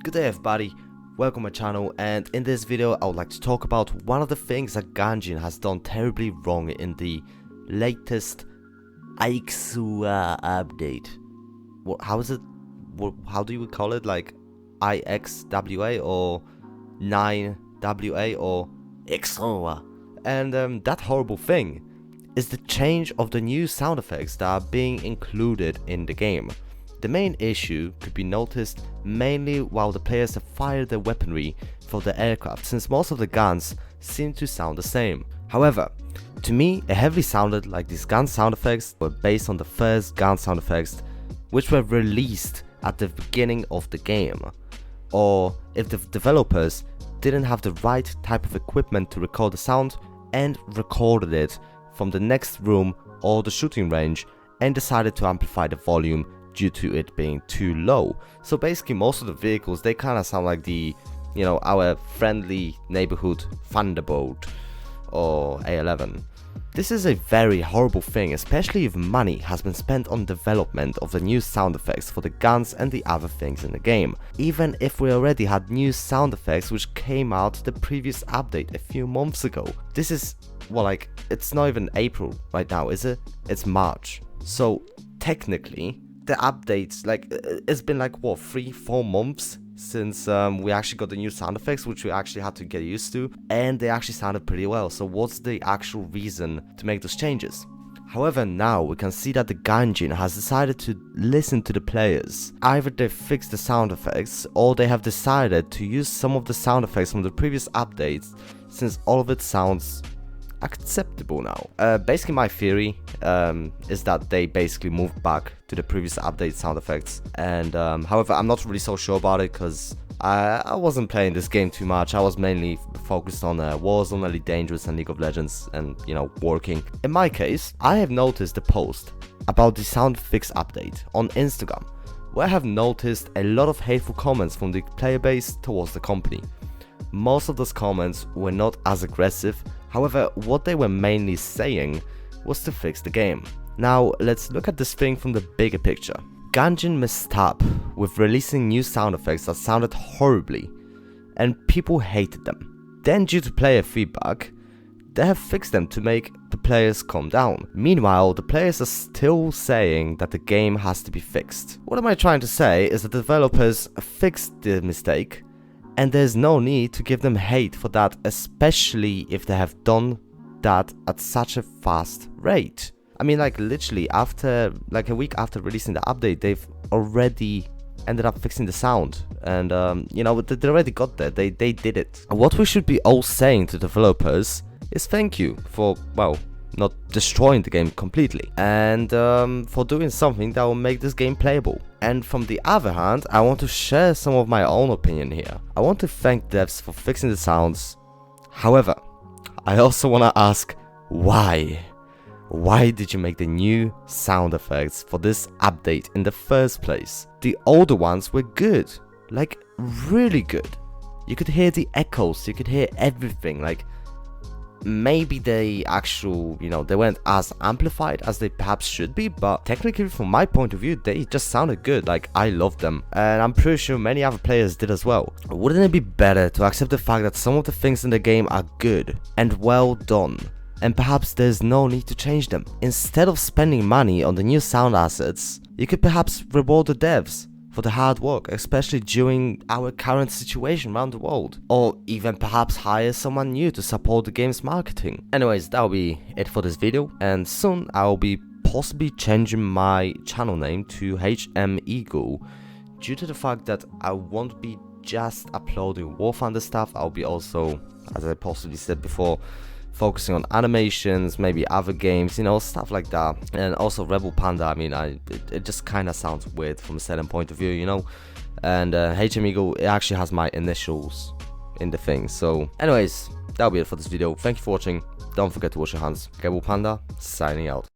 Good day everybody, welcome to my channel, and in this video I would like to talk about one of the things that Ganjin has done terribly wrong in the latest IXWA update. How is it? How do you call it? Like IXWA or 9WA or IXWA? And that horrible thing is the change of the new sound effects that are being included in the game. The main issue could be noticed mainly while the players have fired their weaponry for the aircraft, since most of the guns seem to sound the same. However, to me it heavily sounded like these gun sound effects were based on the first gun sound effects which were released at the beginning of the game, or if the developers didn't have the right type of equipment to record the sound and recorded it from the next room or the shooting range and decided to amplify the volume due to it being too low. So basically most of the vehicles, they kind of sound like the, our friendly neighborhood Thunderbolt or A11. This is a very horrible thing, especially if money has been spent on development of the new sound effects for the guns and the other things in the game. Even if we already had new sound effects which came out the previous update a few months ago. This is, it's not even April right now, is it? It's March. So technically, the updates, it's been 3-4 months since we actually got the new sound effects, which we actually had to get used to, and they actually sounded pretty well. So what's the actual reason to make those changes? However, now we can see that the Ganjin has decided to listen to the players. Either they fixed the sound effects, or they have decided to use some of the sound effects from the previous updates, since all of it sounds acceptable now. Basically my theory is that they basically moved back to the previous update sound effects, and however I'm not really so sure about it because I wasn't playing this game too much. I was mainly focused on Warzone, Elite Dangerous and League of Legends, and working. In my case, I have noticed a post about the sound fix update on Instagram where I have noticed a lot of hateful comments from the player base towards the company. Most of those comments were not as aggressive. However, what they were mainly saying was to fix the game. Now, let's look at this thing from the bigger picture. Ganjin messed up with releasing new sound effects that sounded horribly, and people hated them. Then, due to player feedback, they have fixed them to make the players calm down. Meanwhile, the players are still saying that the game has to be fixed. What am I trying to say is that the developers fixed the mistake, and there's no need to give them hate for that, especially if they have done that at such a fast rate. I mean, literally after a week after releasing the update, they've already ended up fixing the sound, and they already got there. They did it. What we should be all saying to developers is thank you for, not destroying the game completely, and for doing something that will make this game playable. And from the other hand, I want to share some of my own opinion here. I want to thank devs for fixing the sounds. However, I also want to ask why? Why did you make the new sound effects for this update in the first place? The older ones were good, really good. You could hear the echoes, you could hear everything. Maybe they they weren't as amplified as they perhaps should be, but technically from my point of view, they just sounded good. I loved them, and I'm pretty sure many other players did as well. Wouldn't it be better to accept the fact that some of the things in the game are good and well done, and perhaps there's no need to change them? Instead of spending money on the new sound assets, you could perhaps reward the devs for the hard work, especially during our current situation around the world, or even perhaps hire someone new to support the game's marketing. Anyways, that'll be it for this video, and soon I'll be possibly changing my channel name to IXWA due to the fact that I won't be just uploading War Thunder stuff. I'll be also, as I possibly said before, focusing on animations, maybe other games, stuff like that. And also Rebel Panda, I mean, it just kind of sounds weird from a certain point of view, And IXWA, it actually has my initials in the thing. So anyways, that'll be it for this video. Thank you for watching. Don't forget to wash your hands. Rebel Panda, signing out.